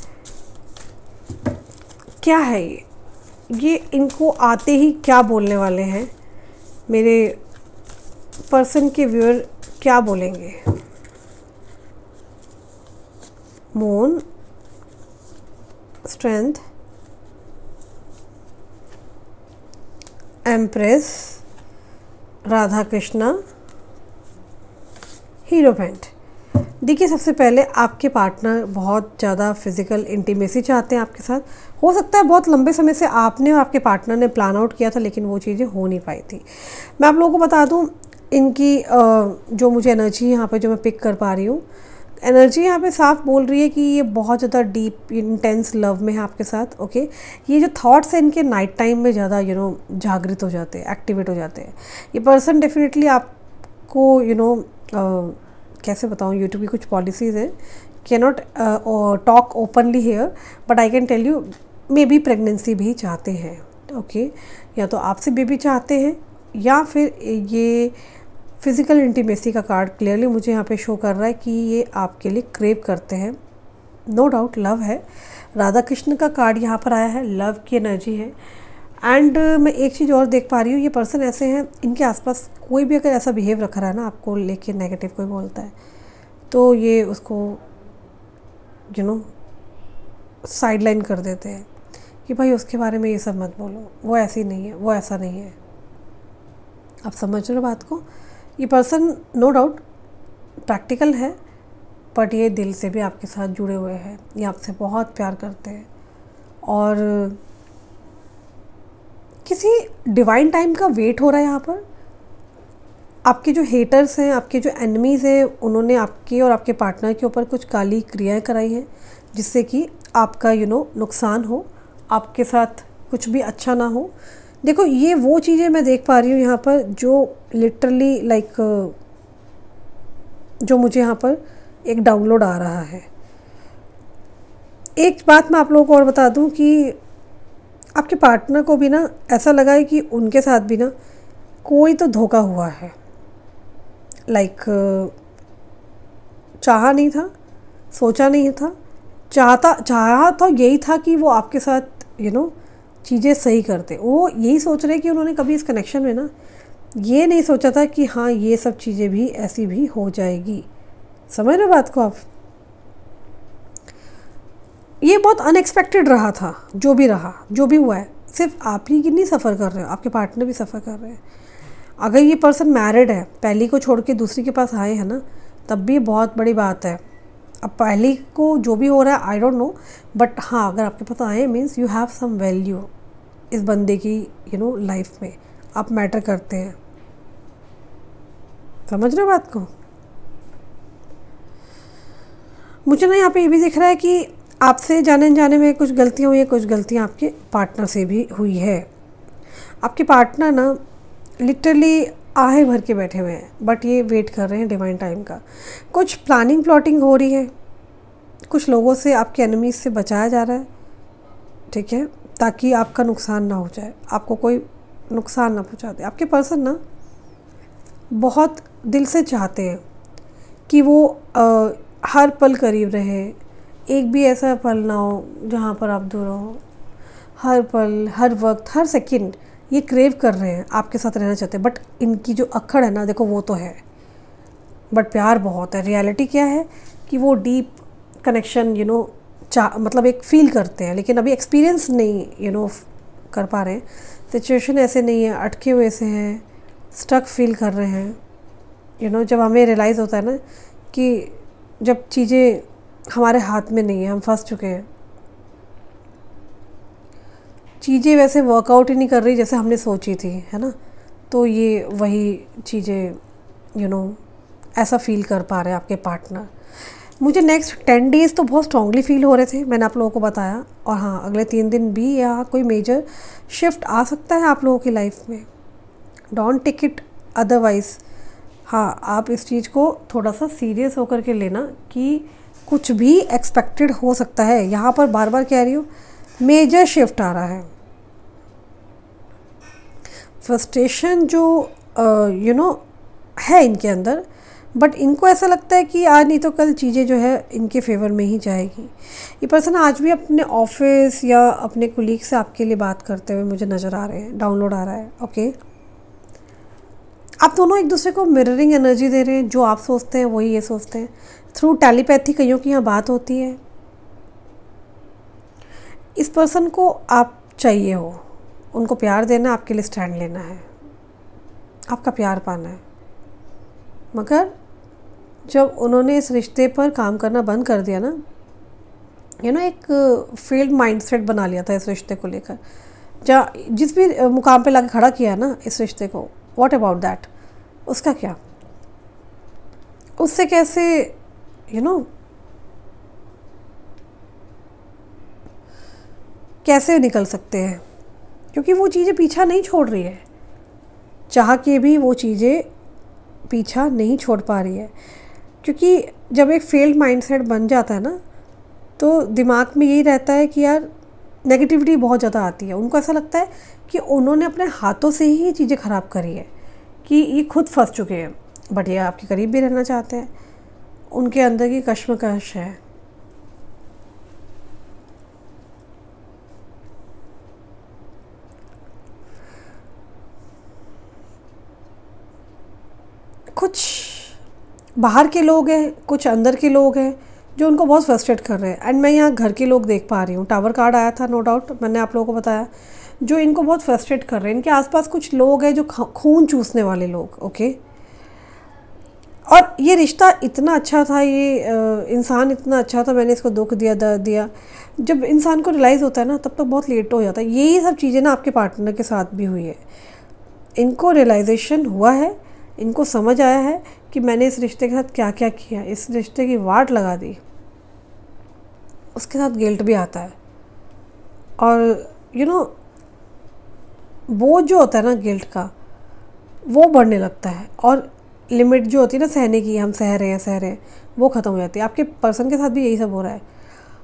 [SPEAKER 1] क्या है। ये इनको आते ही क्या बोलने वाले हैं, मेरे पर्सन के व्यूअर क्या बोलेंगे। Moon, strength, empress, Radha Krishna, hierophant. देखिए, सबसे पहले आपके पार्टनर बहुत ज़्यादा फिज़िकल इंटीमेसी चाहते हैं आपके साथ। हो सकता है बहुत लंबे समय से आपने और आपके पार्टनर ने प्लान आउट किया था, लेकिन वो चीज़ें हो नहीं पाई थी। मैं आप लोगों को बता दूं, इनकी जो मुझे एनर्जी यहाँ पे जो मैं पिक कर पा रही हूँ, एनर्जी यहाँ पे साफ बोल रही है कि ये बहुत ज़्यादा डीप इंटेंस लव में है आपके साथ। ओके, ये जो थॉट्स हैं इनके नाइट टाइम में ज़्यादा जागृत हो जाते हैं, एक्टिवेट हो जाते हैं। ये पर्सन डेफिनेटली आपको कैसे बताऊँ, यूट्यूब की कुछ पॉलिसीज़ हैं, can not talk openly here, but I can tell you maybe pregnancy भी चाहते हैं। ओके, या तो आपसे बेबी चाहते हैं, या फिर ये फिज़िकल इंटीमेसी का कार्ड क्लियरली मुझे यहाँ पे शो कर रहा है कि ये आपके लिए क्रेव करते हैं। नो डाउट लव है। राधा कृष्ण का कार्ड यहाँ पर आया है, लव की एनर्जी है। एंड मैं एक चीज़ और देख पा रही हूँ, ये पर्सन ऐसे हैं, इनके आसपास कोई भी अगर ऐसा बिहेव रख रहा है ना, आपको लेके नेगेटिव कोई बोलता है, तो ये उसको साइडलाइन कर देते हैं कि भाई उसके बारे में ये सब मत बोलो, वो ऐसी नहीं है, वो ऐसा नहीं है। आप समझ रहे हो बात को? ये पर्सन नो डाउट प्रैक्टिकल है, बट ये दिल से भी आपके साथ जुड़े हुए हैं। ये आपसे बहुत प्यार करते हैं और किसी डिवाइन टाइम का वेट हो रहा है यहाँ पर। आपके जो हेटर्स हैं, आपके जो एनिमीज़ हैं, उन्होंने आपके और आपके पार्टनर के ऊपर कुछ काली क्रियाएं कराई हैं, जिससे कि आपका नुकसान हो, आपके साथ कुछ भी अच्छा ना हो। देखो, ये वो चीज़ें मैं देख पा रही हूँ यहाँ पर जो लिटरली जो मुझे यहाँ पर एक डाउनलोड आ रहा है। एक बात मैं आप लोगों को और बता दूँ कि आपके पार्टनर को भी ना ऐसा लगा है कि उनके साथ भी ना कोई तो धोखा हुआ है। चाहा नहीं था, सोचा नहीं था, चाहा तो यही था कि वो आपके साथ चीज़ें सही करते। वो यही सोच रहे कि उन्होंने कभी इस कनेक्शन में ना ये नहीं सोचा था कि हाँ, ये सब चीज़ें भी ऐसी भी हो जाएगी। समझ रहे बात को आप? ये बहुत अनएक्सपेक्टेड रहा था, जो भी रहा, जो भी हुआ है। सिर्फ आप ही नहीं सफ़र कर रहे हो, आपके पार्टनर भी सफ़र कर रहे हैं। अगर ये पर्सन मैरिड है, पहली को छोड़ के दूसरी के पास आए हैं ना, तब भी बहुत बड़ी बात है। अब पहली को जो भी हो रहा है आई डोंट नो, बट हाँ, अगर आपके पास आए means you have some value इस बंदे की लाइफ में, आप मैटर करते हैं। समझ रहे बात को? मुझे ना यहाँ पे ये भी दिख रहा है कि आपसे जाने अनजाने में कुछ गलतियाँ हुई है, कुछ गलतियाँ आपके पार्टनर से भी हुई है। आपके पार्टनर ना लिटरली आहे भर के बैठे हुए हैं, बट ये वेट कर रहे हैं डिवाइन टाइम का। कुछ प्लानिंग प्लॉटिंग हो रही है, कुछ लोगों से, आपके एनिमीज से बचाया जा रहा है, ठीक है, ताकि आपका नुकसान ना हो जाए, आपको कोई नुकसान ना पहुंचा दे। आपके पर्सन ना बहुत दिल से चाहते हैं कि वो हर पल करीब रहे, एक भी ऐसा पल ना हो जहाँ पर आप दूर हो। हर पल, हर वक्त, हर सेकंड ये क्रेव कर रहे हैं, आपके साथ रहना चाहते हैं। बट इनकी जो अक्खड़ है ना, देखो वो तो है, बट प्यार बहुत है। रियलिटी क्या है कि वो डीप कनेक्शन मतलब एक फील करते हैं, लेकिन अभी एक्सपीरियंस नहीं कर पा रहे हैं। सिचुएशन ऐसे नहीं है, अटके हुए से हैं, स्टक फील कर रहे हैं। जब हमें रियलाइज़ होता है ना कि जब चीज़ें हमारे हाथ में नहीं है, हम फंस चुके हैं, चीज़ें वैसे वर्कआउट ही नहीं कर रही जैसे हमने सोची थी, है ना, तो ये वही चीज़ें ऐसा फील कर पा रहे हैं आपके पार्टनर। मुझे नेक्स्ट 10 डेज़ तो बहुत स्ट्रांगली फील हो रहे थे, मैंने आप लोगों को बताया। और हाँ, अगले 3 दिन भी यहाँ कोई मेजर शिफ्ट आ सकता है आप लोगों की लाइफ में। Don't take it otherwise. हाँ, आप इस चीज़ को थोड़ा सा सीरियस होकर के लेना कि कुछ भी एक्सपेक्टेड हो सकता है। यहाँ पर बार बार कह रही हूँ, मेजर शिफ्ट आ रहा है। फ्रस्ट्रेशन जो है इनके अंदर, बट इनको ऐसा लगता है कि आज नहीं तो कल चीज़ें जो है इनके फेवर में ही जाएगी। ये पर्सन आज भी अपने ऑफिस या अपने कुलीग से आपके लिए बात करते हुए मुझे नज़र आ रहे हैं, डाउनलोड आ रहा है। ओके, आप दोनों एक दूसरे को मिररिंग एनर्जी दे रहे हैं, जो आप सोचते हैं वही ये सोचते हैं। थ्रू टेलीपैथी कईयों की यहाँ बात होती है। इस पर्सन को आप चाहिए हो, उनको प्यार देना, आपके लिए स्टैंड लेना है, आपका प्यार पाना है, मगर जब उन्होंने इस रिश्ते पर काम करना बंद कर दिया ना, एक फेल्ड माइंडसेट बना लिया था इस रिश्ते को लेकर, जहाँ जिस भी मुकाम पे लाके खड़ा किया ना इस रिश्ते को, व्हाट अबाउट दैट, उसका क्या, उससे कैसे कैसे निकल सकते हैं, क्योंकि वो चीज़ें पीछा नहीं छोड़ रही है, चाह के भी वो चीज़ें पीछा नहीं छोड़ पा रही है। क्योंकि जब एक फेल्ड माइंडसेट बन जाता है ना, तो दिमाग में यही रहता है कि यार नेगेटिविटी बहुत ज़्यादा आती है। उनको ऐसा लगता है कि उन्होंने अपने हाथों से ही चीज़ें ख़राब करी है, कि ये खुद फंस चुके हैं, बट ये आपके करीब भी रहना चाहते हैं। उनके अंदर की कश्मकश है। कुछ बाहर के लोग हैं, कुछ अंदर के लोग हैं जो उनको बहुत फ्रस्ट्रेट कर रहे हैं। एंड मैं यहाँ घर के लोग देख पा रही हूँ। टावर कार्ड आया था, नो डाउट, मैंने आप लोगों को बताया, जो इनको बहुत फ्रस्ट्रेट कर रहे हैं। इनके आसपास कुछ लोग हैं जो खून चूसने वाले लोग, ओके। और ये रिश्ता इतना अच्छा था, ये इंसान इतना अच्छा था, मैंने इसको दुख दिया, दर्द दिया। जब इंसान को रियलाइज़ होता है ना, तब तक बहुत लेट हो जाता है। यही सब चीज़ें ना आपके पार्टनर के साथ भी हुई है। इनको रियलाइजेशन हुआ है, इनको समझ आया है कि मैंने इस रिश्ते के साथ क्या क्या किया, इस रिश्ते की वाट लगा दी। उसके साथ गिल्ट भी आता है, और बोझ जो होता है ना गिल्ट का, वो बढ़ने लगता है। और लिमिट जो होती है ना सहने की, हम सह रहे हैं, वो ख़त्म हो जाती है। आपके पर्सन के साथ भी यही सब हो रहा है।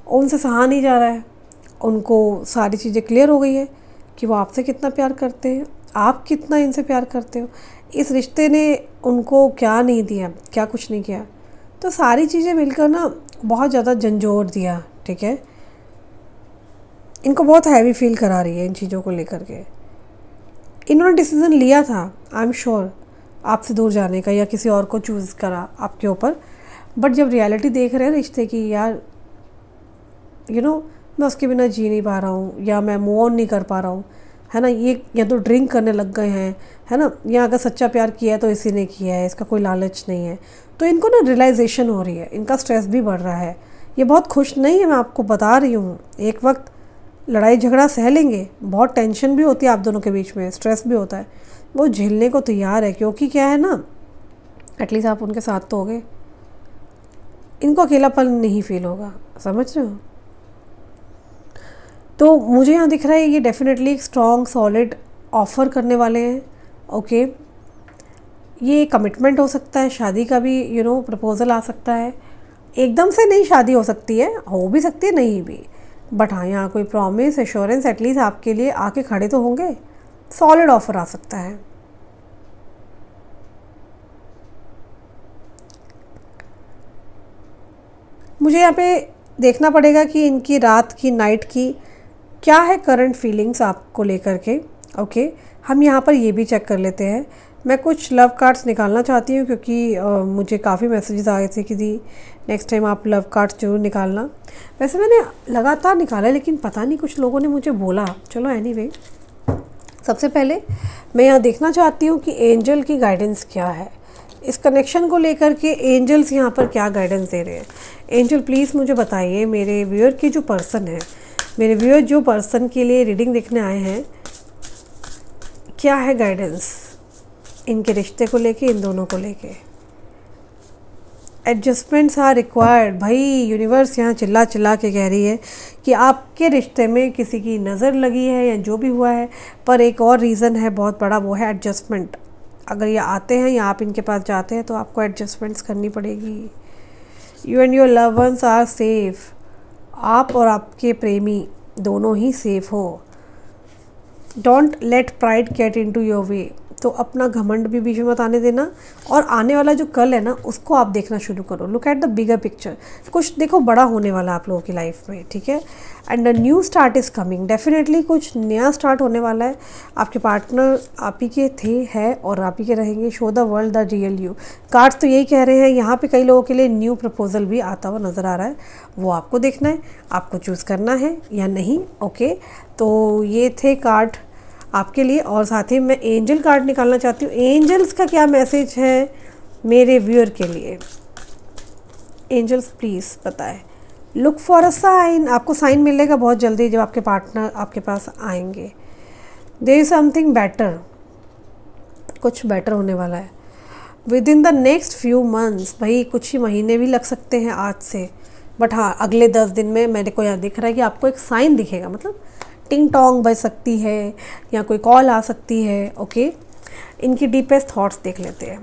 [SPEAKER 1] उनसे सहा नहीं जा रहा है, उनको सारी चीज़ें क्लियर हो गई है कि वो आपसे कितना प्यार करते हैं, आप कितना इनसे प्यार करते हो। इस रिश्ते ने उनको क्या नहीं दिया, क्या कुछ नहीं किया। तो सारी चीज़ें मिलकर ना बहुत ज़्यादा झंझोर दिया, ठीक है। इनको बहुत हैवी फील करा रही है इन चीज़ों को लेकर के। इन्होंने डिसीज़न लिया था, आई एम श्योर, आपसे दूर जाने का, या किसी और को चूज़ करा आपके ऊपर। बट जब रियलिटी देख रहे हैं रिश्ते की, यार मैं उसके बिना जी नहीं पा रहा हूँ, या मैं मूव ऑन नहीं कर पा रहा हूँ, है ना। ये या तो ड्रिंक करने लग गए हैं, है ना, या अगर सच्चा प्यार किया है तो इसी ने किया है, इसका कोई लालच नहीं है। तो इनको ना रियलाइजेशन हो रही है, इनका स्ट्रेस भी बढ़ रहा है। ये बहुत खुश नहीं है, मैं आपको बता रही हूँ। एक वक्त लड़ाई झगड़ा सह लेंगे, बहुत टेंशन भी होती है आप दोनों के बीच में, स्ट्रेस भी होता है, वो झेलने को तैयार है। क्योंकि क्या है ना, एटलीस्ट आप उनके साथ तो हो गए, इनको अकेलापन नहीं फील होगा, समझ रहे हो। तो मुझे यहाँ दिख रहा है ये डेफिनेटली एक स्ट्रॉन्ग सॉलिड ऑफ़र करने वाले हैं, ओके। ये कमिटमेंट हो सकता है, शादी का भी प्रपोज़ल आ सकता है। एकदम से नहीं शादी हो सकती है, हो भी सकती है, नहीं भी, बट हाँ यहाँ कोई प्रॉमिस, एश्योरेंस एटलीस्ट आपके लिए आके खड़े तो होंगे। सॉलिड ऑफ़र आ सकता है। मुझे यहाँ पे देखना पड़ेगा कि इनकी रात की, नाइट की क्या है करंट फीलिंग्स आपको लेकर के, ओके। हम यहाँ पर ये भी चेक कर लेते हैं। मैं कुछ लव कार्ड्स निकालना चाहती हूँ, क्योंकि मुझे काफ़ी मैसेजेस आए थे कि दी नेक्स्ट टाइम आप लव कार्ड्स जरूर निकालना। वैसे मैंने लगातार निकाला, लेकिन पता नहीं कुछ लोगों ने मुझे बोला। चलो एनीवे, सबसे पहले मैं यहाँ देखना चाहती हूँ कि एंजल की गाइडेंस क्या है इस कनेक्शन को लेकर के। एंजल्स यहाँ पर क्या गाइडेंस दे रहे हैं। एंजल प्लीज़ मुझे बताइए, मेरे व्यूअर की जो पर्सन है, मेरे व्यूअर जो पर्सन के लिए रीडिंग देखने आए हैं, क्या है गाइडेंस इनके रिश्ते को लेके, इन दोनों को लेके। Adjustments are required. भाई यूनिवर्स यहाँ चिल्ला चिल्ला के कह रही है कि आपके रिश्ते में किसी की नज़र लगी है या जो भी हुआ है, पर एक और रीज़न है बहुत बड़ा, वो है एडजस्टमेंट। अगर ये आते हैं या आप इनके पास जाते हैं तो आपको एडजस्टमेंट्स करनी पड़ेगी। You and your love ones are safe. आप और आपके प्रेमी दोनों ही सेफ हो। Don't let pride get into your way. तो अपना घमंड भी बीच में मत आने देना, और आने वाला जो कल है ना, उसको आप देखना शुरू करो। Look at the bigger picture. कुछ देखो बड़ा होने वाला आप लोगों की लाइफ में, ठीक है। And a new start is coming. Definitely कुछ नया स्टार्ट होने वाला है। आपके पार्टनर आप ही के थे, है और आप ही के रहेंगे। Show the world the real you. Cards तो यही कह रहे हैं। यहाँ पे कई लोगों के लिए न्यू प्रपोजल भी आता हुआ नज़र आ रहा है, वो आपको देखना है, आपको चूज़ करना है या नहीं, ओके। तो ये थे कार्ड आपके लिए, और साथ ही मैं एंजल कार्ड निकालना चाहती हूँ। एंजल्स का क्या मैसेज है मेरे व्यूअर के लिए। एंजल्स प्लीज़ बताएं। लुक फॉर अ साइन, आपको साइन मिलेगा बहुत जल्दी जब आपके पार्टनर आपके पास आएंगे। देयर इज़ समथिंग बेटर, कुछ बेटर होने वाला है with in the next few months. भाई कुछ ही महीने भी लग सकते हैं आज से, बट हाँ अगले 10 दिन में मेरे को यहाँ दिख रहा है कि आपको एक साइन दिखेगा, मतलब टिंग टोंग बज सकती है या कोई कॉल आ सकती है। ओके, इनकी डीपेस्ट थॉट्स देख लेते हैं,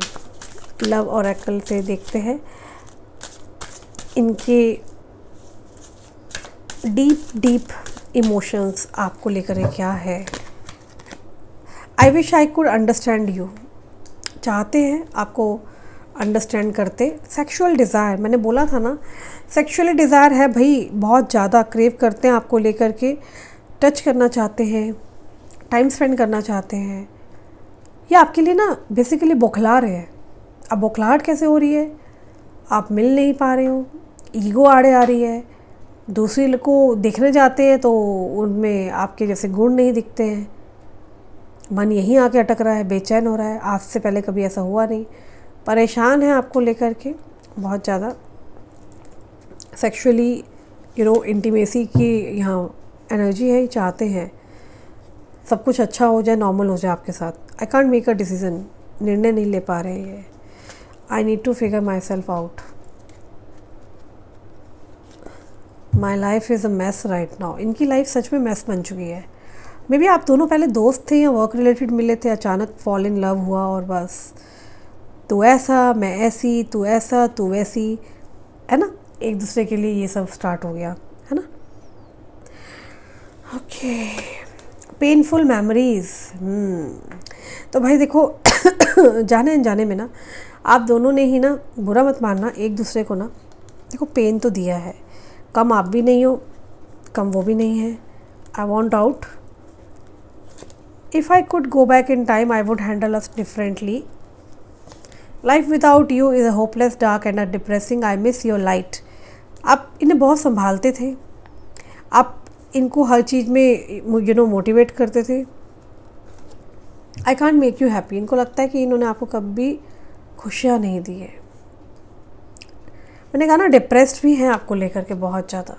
[SPEAKER 1] लव ऑरेकल से देखते हैं इनके डीप इमोशंस आपको लेकर क्या है। I wish I could understand you, चाहते हैं आपको अंडरस्टैंड करते। सेक्सुअल डिज़ायर, मैंने बोला था ना सेक्सुअली डिज़ायर है भाई, बहुत ज़्यादा क्रेव करते हैं आपको लेकर के, टच करना चाहते हैं, टाइम स्पेंड करना चाहते हैं। ये आपके लिए ना बेसिकली बौखला रहे हैं। अब बौखलाहट कैसे हो रही है, आप मिल नहीं पा रहे हो, ईगो आड़े आ रही है, दूसरे को देखने जाते हैं तो उनमें आपके जैसे गुण नहीं दिखते हैं, मन यहीं आके अटक रहा है, बेचैन हो रहा है। आज से पहले कभी ऐसा हुआ नहीं, परेशान है आपको लेकर के बहुत ज़्यादा। सेक्सुअली इंटीमेसी की यहाँ एनर्जी है, चाहते हैं सब कुछ अच्छा हो जाए, नॉर्मल हो जाए आपके साथ। I can't make a decision, निर्णय नहीं ले पा रहे हैं। I need to figure myself out, my life is a mess right now. इनकी लाइफ सच में मैस बन चुकी है। मे बी आप दोनों पहले दोस्त थे या वर्क रिलेटेड मिले थे, अचानक फॉल इन लव हुआ और बस तू ऐसा मैं ऐसी, तू ऐसा तू वैसी, है ना, एक दूसरे के लिए ये सब स्टार्ट हो गया है ना। Okay, painful memories. तो भाई देखो जाने अनजाने में ना आप दोनों ने ही ना, बुरा मत मानना, एक दूसरे को ना देखो पेन तो दिया है। कम आप भी नहीं हो, कम वो भी नहीं है। I want out, if I could go back in time I would handle us differently. Life without you is a hopeless dark and a depressing, I miss your light. आप इन्हें बहुत संभालते थे, आप इनको हर चीज़ में मोटिवेट करते थे। आई कांट मेक यू हैप्पी, इनको लगता है कि इन्होंने आपको कभी खुशियाँ नहीं दी है। मैंने कहा ना डिप्रेस्ड भी हैं आपको लेकर के बहुत ज़्यादा।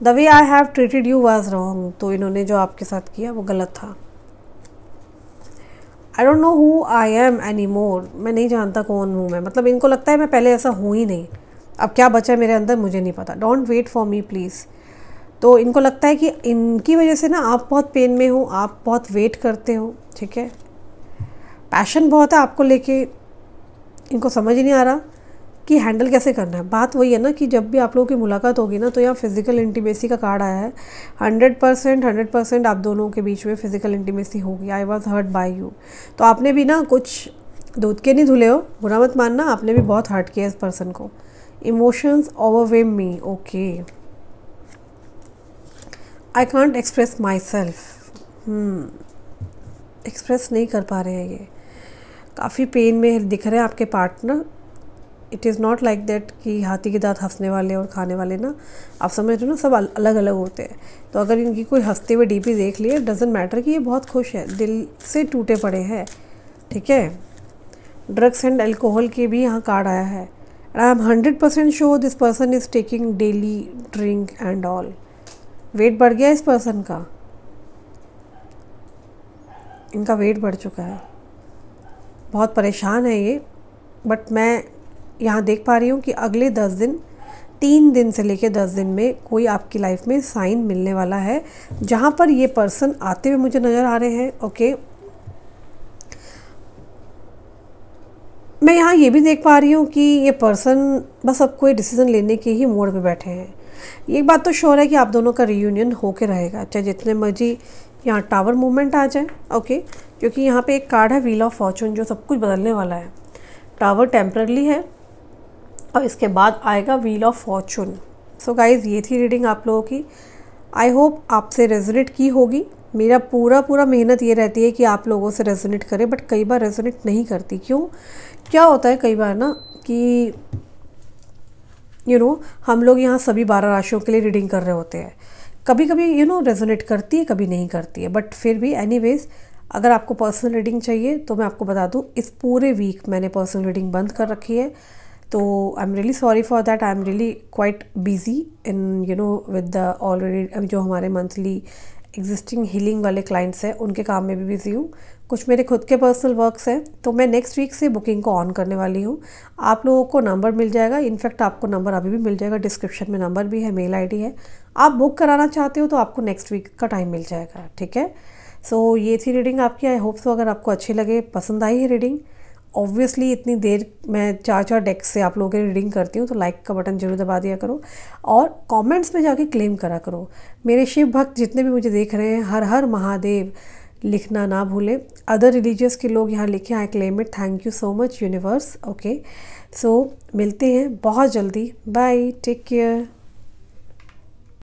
[SPEAKER 1] The way I have treated you was wrong, तो इन्होंने जो आपके साथ किया वो गलत था। I don't know who I am any more, मैं नहीं जानता कौन हूँ मैं, मतलब इनको लगता है मैं पहले ऐसा हूँ ही नहीं, अब क्या बचा है मेरे अंदर मुझे नहीं पता। Don't wait for me please. तो इनको लगता है कि इनकी वजह से ना आप बहुत पेन में हो, आप बहुत वेट करते हो, ठीक है। पैशन बहुत है आपको लेके, इनको समझ ही नहीं आ रहा कि हैंडल कैसे करना है। बात वही है ना कि जब भी आप लोगों की मुलाकात होगी ना तो यहाँ फिज़िकल इंटीमेसी का कार्ड आया है। 100% आप दोनों के बीच में फ़िज़िकल इंटीमेसी होगी। I was hurt by you, तो आपने भी ना कुछ दूध के नहीं धुले हो, बुरा मत मानना, आपने भी बहुत हर्ट किया इस पर्सन को। Emotions overwhelm me, okay. I can't express myself, express नहीं कर पा रहे हैं ये, काफ़ी पेन में दिख रहे हैं आपके partner. It is not like that कि हाथी के दांत हंसने वाले और खाने वाले ना, आप समझ रहे हो ना, सब अलग अलग होते हैं। तो अगर इनकी कोई हंसते हुए डीपी देख लिए, डजेंट मैटर कि ये बहुत खुश है, दिल से टूटे पड़े हैं, ठीक है। ड्रग्स एंड अल्कोहल के भी यहाँ कार्ड आया है। I am 100% sure this person is taking daily drink and all. Weight बढ़ गया इस पर्सन का, इनका वेट बढ़ चुका है, बहुत परेशान है ये। बट मैं यहाँ देख पा रही हूँ कि अगले 10 दिन, 3 दिन से लेकर 10 दिन में कोई आपकी लाइफ में साइन मिलने वाला है, जहाँ पर ये पर्सन आते हुए मुझे नज़र आ रहे हैं। ओके, मैं यहाँ ये भी देख पा रही हूँ कि ये पर्सन बस अब कोई डिसीज़न लेने के ही मोड पे बैठे हैं। एक बात तो श्योर है कि आप दोनों का रियूनियन होके रहेगा, चाहे जितने मर्जी यहाँ टावर मूवमेंट आ जाए। ओके, क्योंकि यहाँ पे एक कार्ड है व्हील ऑफ फॉर्चून, जो सब कुछ बदलने वाला है। टावर टेम्पररी है और इसके बाद आएगा wheel of Fortune. So guys, ये थी रीडिंग आप लोगों की। आई होप आपसे रेजोनेट की होगी। मेरा पूरा मेहनत ये रहती है कि आप लोगों से रेजोनेट करे, बट कई बार रेजोनेट नहीं करती। क्यों, क्या होता है कई बार ना कि हम लोग यहाँ सभी 12 राशियों के लिए रीडिंग कर रहे होते हैं, कभी कभी रेजोनेट करती है, कभी नहीं करती है। बट फिर भी एनीवेज, अगर आपको पर्सनल रीडिंग चाहिए तो मैं आपको बता दूँ, इस पूरे वीक मैंने पर्सनल रीडिंग बंद कर रखी है। तो I am really sorry for that, I am really quite busy in with the already जो हमारे मंथली एग्जिस्टिंग हीलिंग वाले क्लाइंट्स हैं उनके काम में भी बिजी हूँ। कुछ मेरे खुद के पर्सनल वर्क्स हैं, तो मैं नेक्स्ट वीक से बुकिंग को ऑन करने वाली हूँ। आप लोगों को नंबर मिल जाएगा, इनफैक्ट आपको नंबर अभी भी मिल जाएगा, डिस्क्रिप्शन में नंबर भी है, मेल आईडी है। आप बुक कराना चाहते हो तो आपको नेक्स्ट वीक का टाइम मिल जाएगा, ठीक है। सो ये थी रीडिंग आपकी। आई होप सो अगर आपको अच्छी लगे, पसंद आई है रीडिंग। ऑब्वियसली इतनी देर मैं 4 डेक से आप लोगों की रीडिंग करती हूँ, तो लाइक का बटन जरूर दबा दिया करो और कमेंट्स में जाके क्लेम करा करो। मेरे शिव भक्त जितने भी मुझे देख रहे हैं, हर हर महादेव लिखना ना भूलें। अदर रिलीजियस के लोग यहाँ लिखें, I claim it. Thank you so much universe. Okay, so मिलते हैं बहुत जल्दी। Bye, take care.